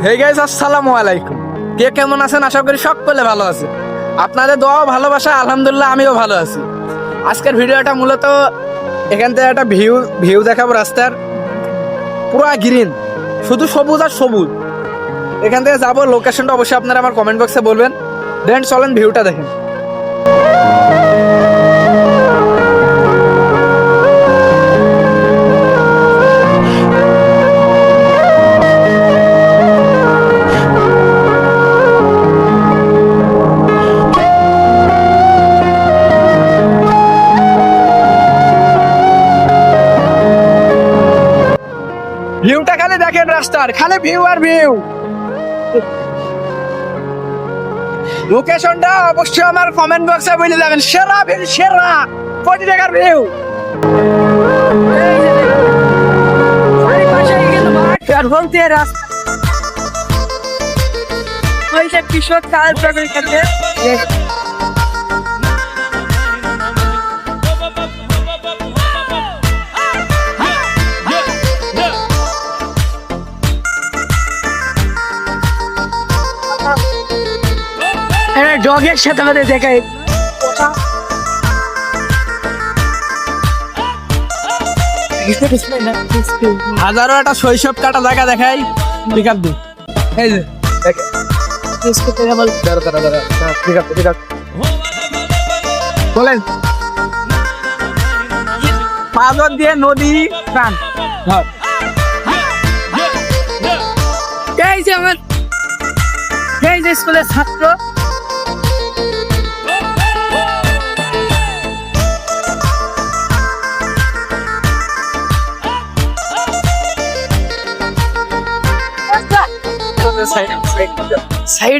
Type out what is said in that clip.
Hey guys, আসসালামু আলাইকুম। কে কেমন আছেন? আশা করি সকলে ভালো আছে। আপনাদের দোয়া ভালোবাসা আলহামদুলিল্লাহ আমিও ভালো আছি। আজকের ভিডিওটা মূলত এখান থেকে একটা ভিউ দেখাবো রাস্তার। পুরা গ্রিন, শুধু সবুজ আর সবুজ। এখান থেকে যাবো, লোকেশনটা অবশ্যই আপনারা আমার কমেন্ট বক্সে বলবেন। দেন চলেন ভিউটা দেখেন। ভিউটা খালি দেখেন, রাস্তার খালি ভিউ আর ভিউ। লোকেশনটা অবশ্যই আমার কমেন্ট বক্সে বলে যাবেন। সেরা ভিউ, সেরা 40 টাকার ভিউ। কিশোর কাল জগের সাথে আমাদের দেখায় হাজারো একটা শৈশব কাটা জায়গা দেখাই। পিক আপ দিই, এই যে বলেন পাথর দিয়ে নদী প্রাণ। এই যে আমার এই যে স্কুলের ছাত্র, সাইডে